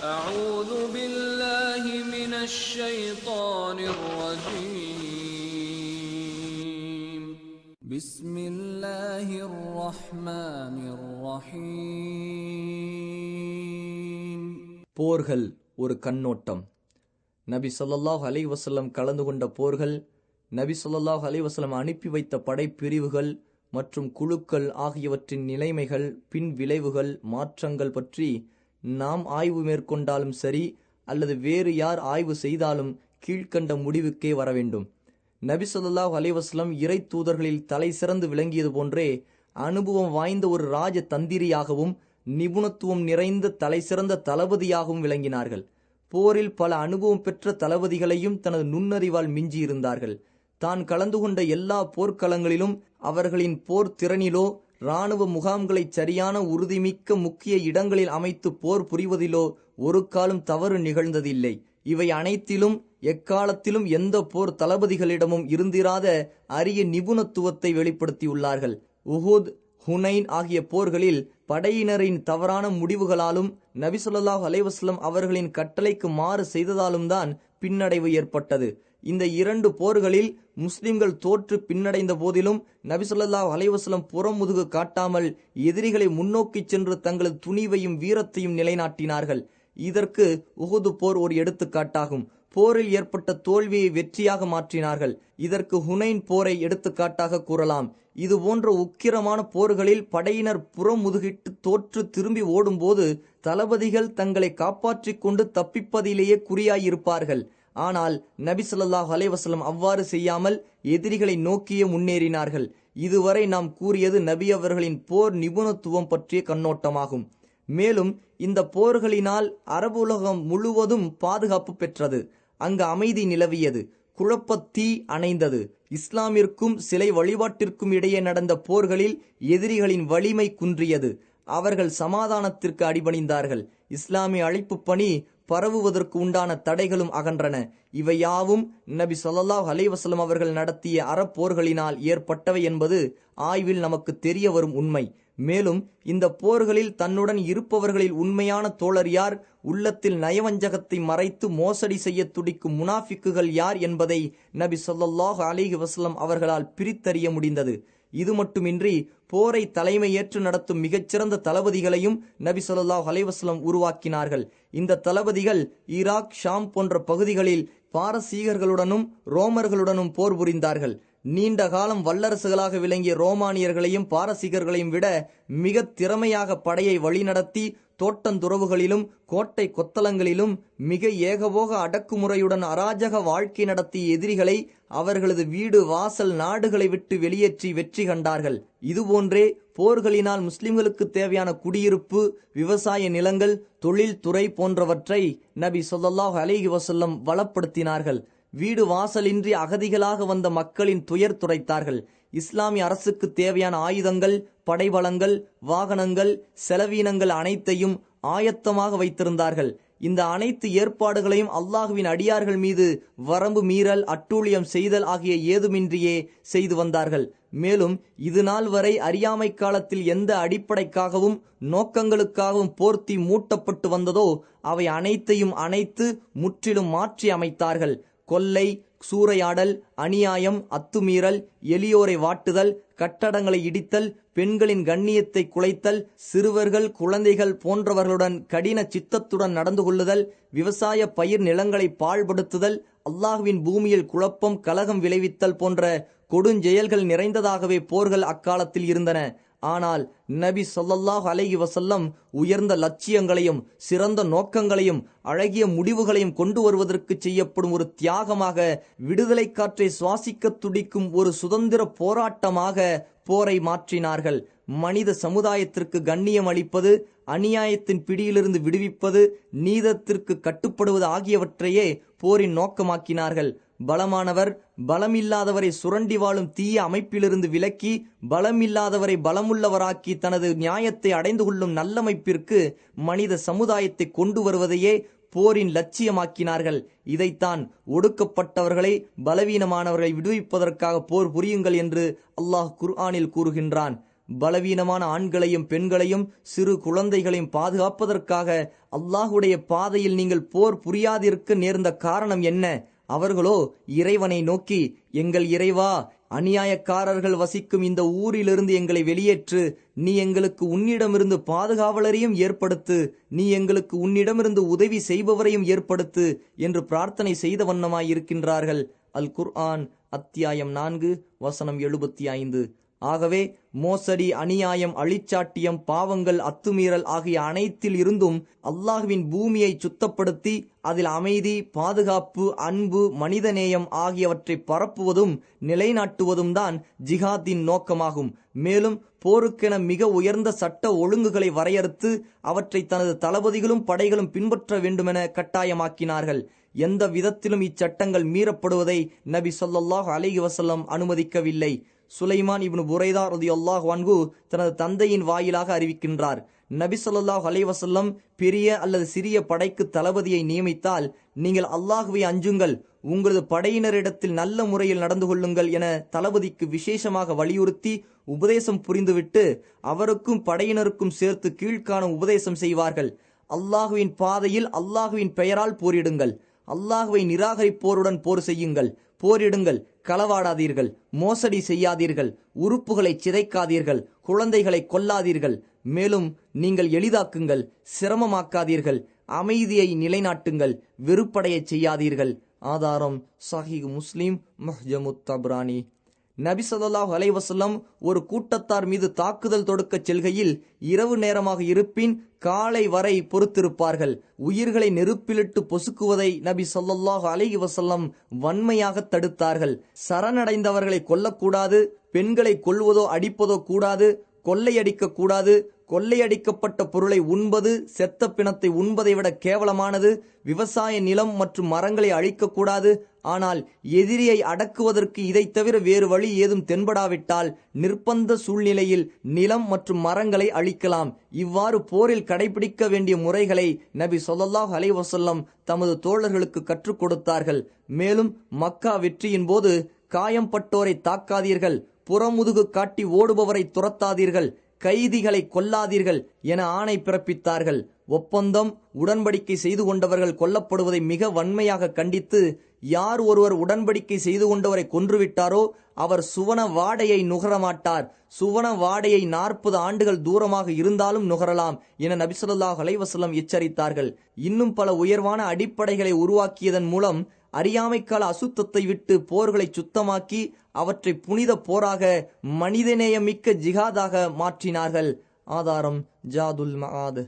أعوذ بالله من الشيطان الرجيم بسم الله الرحمن الرحيم. போர்கள் ஒரு கண்ணோட்டம். நபி ஸல்லல்லாஹு அலைஹி வஸல்லம் கலந்து கொண்ட போர்கள், நபி ஸல்லல்லாஹு அலைஹி வஸல்லம் அனுப்பி வைத்த படைப்பிரிவுகள் மற்றும் குழுக்கள் ஆகியவற்றின் நிலைமைகள், பின் விளைவுகள், மாற்றங்கள் பற்றி நாம் ஆய்வு மேற்கொண்டாலும் சரி அல்லது வேறு யார் ஆய்வு செய்தாலும் கீழ்க்கண்ட முடிவுக்கே வர வேண்டும். நபி ஸல்லல்லாஹு அலைஹி வஸல்லம் இறை தூதர்களில் தலை சிறந்து விளங்கியது போன்றே அனுபவம் வாய்ந்த ஒரு ராஜ தந்திரியாகவும் நிபுணத்துவம் நிறைந்த தலை சிறந்த தளபதியாகவும் விளங்கினார்கள். போரில் பல அனுபவம் பெற்ற தளபதிகளையும் தனது நுண்ணறிவால் மிஞ்சி இருந்தார்கள். தான் கலந்து கொண்ட எல்லா போர்க்களங்களிலும் அவர்களின் போர் திறனிலோ இராணுவ முகாம்களை சரியான உறுதிமிக்க முக்கிய இடங்களில் அமைத்து போர் புரிவதிலோ ஒரு காலம் தவறு நிகழ்ந்ததில்லை. இவை அனைத்திலும் எக்காலத்திலும் எந்த போர் தளபதிகளிடமும் இருந்திராத அரிய நிபுணத்துவத்தை வெளிப்படுத்தியுள்ளார்கள். உஹுத், ஹுனைன் ஆகிய போர்களில் படையினரின் தவறான முடிவுகளாலும் நபி ஸல்லல்லாஹு அலைஹி வஸல்லம் அவர்களின் கட்டளைக்கு மாறு செய்ததாலும் தான் பின்னடைவு ஏற்பட்டது. இந்த இரண்டு போர்களில் முஸ்லிம்கள் தோற்று பின்னடைந்த போதிலும் நபி ஸல்லல்லாஹு அலைஹி வஸல்லம் புறமுதுகு காட்டாமல் எதிரிகளை முன்னோக்கி சென்று தங்களது துணிவையும் வீரத்தையும் நிலைநாட்டினார்கள். இதற்கு உஹுது போர் ஒரு எடுத்துக்காட்டாகும். போரில் ஏற்பட்ட தோல்வியை வெற்றியாக மாற்றினார்கள். இதற்கு ஹுனைன் போரை எடுத்துக்காட்டாக கூறலாம். இது போன்ற உக்கிரமான போர்களில் படையினர் புறமுதுகிட்டு தோற்று திரும்பி ஓடும்போது தளபதிகள் தங்களை காப்பாற்றிக் கொண்டு தப்பிப்பதிலேயே குறியாயிருப்பார்கள். ஆனால் நபி ஸல்லல்லாஹு அலைஹி வஸல்லம் அவ்வாறு செய்யாமல் எதிரிகளை நோக்கியே முன்னேறினார்கள். இதுவரை நாம் கூறியது நபி அவர்களின் போர் நிபுணத்துவம் பற்றிய கண்ணோட்டமாகும். மேலும் இந்த போர்களினால் அரபு உலகம் முழுவதும் பாதுகாப்பு பெற்றது. அங்கு அமைதி நிலவியது. குழப்பத்தீ அணைந்தது. இஸ்லாமிற்கும் சிலை வழிபாட்டிற்கும் இடையே நடந்த போர்களில் எதிரிகளின் வலிமை குன்றியது. அவர்கள் சமாதானத்திற்கு அடிபணிந்தார்கள். இஸ்லாமிய அழைப்பு பணி பரவுவதற்கு உண்டான தடைகளும் அகன்றன. இவையாவும் நபி ஸல்லல்லாஹு அலைஹி வஸல்லம் அவர்கள் நடத்திய அறப்போர்களினால் ஏற்பட்டவை என்பது ஆய்வில் நமக்கு தெரிய வரும் உண்மை. மேலும் இந்த போர்களில் தன்னுடன் இருப்பவர்களில் உண்மையான தோழர் யார், உள்ளத்தில் நயவஞ்சகத்தை மறைத்து மோசடி செய்ய துடிக்கும் முனாஃபிக்குகள் யார் என்பதை நபி ஸல்லல்லாஹு அலைஹி வஸல்லம் அவர்களால் பிரித்தறிய முடிந்தது. இது மட்டுமின்றி போரை தலைமையேற்று நடத்தும் மிகச்சிறந்த தளபதிகளையும் நபி ஸல்லல்லாஹு அலைஹி வஸல்லம் உருவாக்கினார்கள். இந்த தளபதிகள் ஈராக், ஷாம் போன்ற பகுதிகளில் பாரசீகர்களுடனும் ரோமர்களுடனும் போர் புரிந்தார்கள். நீண்ட காலம் வல்லரசுகளாக விளங்கிய ரோமானியர்களையும் பாரசீகர்களையும் விட மிக திறமையாக படையை வழிநடத்தி தோட்டந்துறவுகளிலும் கோட்டை கொத்தளங்களிலும் மிக ஏகபோக அடக்குமுறையுடன் அராஜக வாழ்க்கை நடத்திய எதிரிகளை அவர்களது வீடு வாசல் நாடுகளை விட்டு வெளியேற்றி வெற்றி கண்டார்கள். இதுபோன்றே போர்களினால் முஸ்லிம்களுக்கு தேவையான குடியிருப்பு, விவசாய நிலங்கள், தொழில்துறை போன்றவற்றை நபி ஸல்லல்லாஹு அலைஹி வஸல்லம் வளப்படுத்தினார்கள். வீடு வாசலின்றி அகதிகளாக வந்த மக்களின் துயர் துடைத்தார்கள். இஸ்லாமிய அரசுக்கு தேவையான ஆயுதங்கள், படைபலங்கள், வாகனங்கள், செலவீனங்கள் அனைத்தையும் ஆயத்தமாக வைத்திருந்தார்கள். இந்த அனைத்து ஏற்பாடுகளையும் அல்லாஹுவின் அடியார்கள் மீது வரம்பு மீறல், அட்டூழியம் செய்தல் ஆகிய ஏதுமின்றியே செய்து வந்தார்கள். மேலும் இது நாள் வரை அறியாமை காலத்தில் எந்த அடிப்படைக்காகவும் நோக்கங்களுக்காகவும் போர்த்தி மூட்டப்பட்டு வந்ததோ அவை அனைத்தையும் அனைத்து முற்றிலும் மாற்றி அமைத்தார்கள். கொள்ளை, சூறையாடல், அநியாயம், அத்துமீறல், எளியோரை வாட்டுதல், கட்டடங்களை இடித்தல், பெண்களின் கண்ணியத்தை குலைத்தல், சிறுவர்கள், குழந்தைகள் போன்றவர்களுடன் கடின சித்தத்துடன் நடந்து கொள்ளுதல், விவசாய பயிர் நிலங்களை பாழ்படுத்துதல், அல்லாஹ்வின் பூமியில் குழப்பம், கலகம் விளைவித்தல் போன்ற கொடுஞ்செயல்கள் நிறைந்ததாகவே போர்கள் அக்காலத்தில் இருந்தன. ஆனால் நபி ஸல்லல்லாஹு அலைஹி வஸல்லம் உயர்ந்த லட்சியங்களையும் சிறந்த நோக்கங்களையும் அழகிய முடிவுகளையும் கொண்டு வருவதற்கு செய்யப்படும் ஒரு தியாகமாக, விடுதலை காற்றை சுவாசிக்க துடிக்கும் ஒரு சுதந்திர போராட்டமாக போரை மாற்றினார்கள். மனித சமுதாயத்திற்கு கண்ணியம் அளிப்பது, அநியாயத்தின் பிடியிலிருந்து விடுவிப்பது, நீதத்திற்கு கட்டுப்படுவது ஆகியவற்றையே போரின் நோக்கமாக்கினார்கள். பலமானவர் பலமில்லாதவரை சுரண்டி வாழும் தீய அமைப்பிலிருந்து விலக்கி பலமில்லாதவரை பலமுள்ளவராக்கி தனது நியாயத்தை அடைந்து கொள்ளும் நல்லமைப்பிற்கு மனித சமுதாயத்தை கொண்டு வருவதையே போரின் லட்சியமாக்கினார்கள். இதைத்தான் ஒடுக்கப்பட்டவர்களை, பலவீனமானவர்களை விடுவிப்பதற்காக போர் புரியுங்கள் என்று அல்லாஹ் குர்ஆனில் கூறுகின்றான். பலவீனமான ஆண்களையும் பெண்களையும் சிறு குழந்தைகளையும் பாதுகாப்பதற்காக அல்லாஹுடைய பாதையில் நீங்கள் போர் புரியாதிருக்க நேர்ந்த காரணம் என்ன? அவர்களோ இறைவனை நோக்கி, எங்கள் இறைவா, அநியாயக்காரர்கள் வசிக்கும் இந்த ஊரிலிருந்து எங்களை வெளியேற்று, நீ எங்களுக்கு உன்னிடமிருந்து பாதுகாவலரையும் ஏற்படுத்து, நீ எங்களுக்கு உன்னிடமிருந்து உதவி செய்பவரையும் ஏற்படுத்து என்று பிரார்த்தனை செய்த வண்ணமாயிருக்கின்றார்கள். அல் குர்ஆன் அத்தியாயம் 4 வசனம் 75. ஆகவே மோசடி, அநியாயம், அழிச்சாட்டியம், பாவங்கள், அத்துமீறல் ஆகிய அனைத்தில் இருந்தும் அல்லாஹ்வின் பூமியை சுத்தப்படுத்தி அதில் அமைதி, பாதுகாப்பு, அன்பு, மனிதநேயம் ஆகியவற்றை பரப்புவதும் நிலைநாட்டுவதும் தான் ஜிஹாத்தின் நோக்கமாகும். மேலும் போருக்கென மிக உயர்ந்த சட்ட ஒழுங்குகளை வரையறுத்து அவற்றை தனது தளபதிகளும் படைகளும் பின்பற்ற வேண்டுமென கட்டாயமாக்கினார்கள். எந்த விதத்திலும் இச்சட்டங்கள் மீறப்படுவதை நபி ஸல்லல்லாஹு அலைஹி வஸல்லம் அனுமதிக்கவில்லை. சுலைமான் இப்னு புரைதா ரலியல்லாஹு அன்ஹு தனது தந்தையின் வாயிலாக அறிவிக்கின்றார், நபி ஸல்லல்லாஹு அலைஹி வஸல்லம் பெரிய அல்லது சிறிய படைக்கு தளபதியை நியமித்தால், நீங்கள் அல்லாஹுவை அஞ்சுங்கள், உங்களது படையினரிடத்தில் நல்ல முறையில் நடந்து கொள்ளுங்கள் என தளபதிக்கு விசேஷமாக வலியுறுத்தி உபதேசம் புரிந்துவிட்டு அவருக்கும் படையினருக்கும் சேர்த்து கீழ்காணும் உபதேசம் செய்வார்கள். அல்லாஹுவின் பாதையில் அல்லாஹுவின் பெயரால் போரிடுங்கள், அல்லாஹுவை நிராகரிப்போருடன் போர் செய்யுங்கள், போரிடுங்கள், களவாடாதீர்கள், மோசடி செய்யாதீர்கள், உறுப்புகளை சிதைக்காதீர்கள், குழந்தைகளை கொல்லாதீர்கள், மேலும் நீங்கள் எளிதாக்குங்கள், சிரமமாக்காதீர்கள், அமைதியை நிலைநாட்டுங்கள், வெறுப்படைய செய்யாதீர்கள். ஆதாரம் சஹீஹ் முஸ்லிம், முஹ்ஜமுத் தப்ரானி. நபி ஸல்லல்லாஹு அலைஹி வஸல்லம் ஒரு கூட்டத்தார் மீது தாக்குதல் தொடுக்க செல்கையில் இரவு நேரமாக இருப்பின் காலை வரை பொறுத்திருப்பார்கள். உயிர்களை நெருப்பிலிட்டு பொசுக்குவதை நபி ஸல்லல்லாஹு அலைஹி வஸல்லம் வன்மையாக தடுத்தார்கள். சரணடைந்தவர்களை கொல்லக்கூடாது, பெண்களை கொல்வதோ அடிப்பதோ கூடாது, கொள்ளையடிக்க கூடாது, கொள்ளையடிக்கப்பட்ட பொருளை உண்பது செத்த பிணத்தை உண்பதை விட கேவலமானது, விவசாய நிலம் மற்றும் மரங்களை அழிக்கக்கூடாது, ஆனால் எதிரியை அடக்குவதற்கு இதை தவிர வேறு வழி ஏதும் தென்படாவிட்டால் நிர்பந்த சூழ்நிலையில் நிலம் மற்றும் மரங்களை அழிக்கலாம். இவ்வாறு போரில் கடைபிடிக்க வேண்டிய முறைகளை நபி ஸல்லல்லாஹு அலைஹி வஸல்லம் தமது தோழர்களுக்கு கற்றுக் கொடுத்தார்கள். மேலும் மக்கா வெற்றியின் போது காயம்பட்டோரை தாக்காதீர்கள், புறமுதுகு காட்டி ஓடுபவரை துரத்தாதீர்கள், கைதிகளை கொல்லாதீர்கள் என ஆணை பிறப்பித்தார்கள். ஒப்பந்தம், உடன்படிக்கை செய்து கொண்டவர்கள் கொல்லப்படுவதை மிக வன்மையாக கண்டித்து, யார் ஒருவர் உடன்படிக்கை செய்து கொண்டவரை கொன்றுவிட்டாரோ அவர் சுவன வாடையை நுகரமாட்டார், சுவன வாடையை 40 ஆண்டுகள் தூரமாக இருந்தாலும் நுகரலாம் என நபி ஸல்லல்லாஹு அலைஹி வஸல்லம் எச்சரித்தார்கள். இன்னும் பல உயர்வான அடிப்படைகளை உருவாக்கியதன் மூலம் அறியாமைக்கால அசுத்தத்தை விட்டு போர்களை சுத்தமாக்கி அவற்றை புனித போராக, மனிதநேயமிக்க ஜிஹாதாக மாற்றினார்கள். ஆதாரம் ஜாதுல் மஆத்.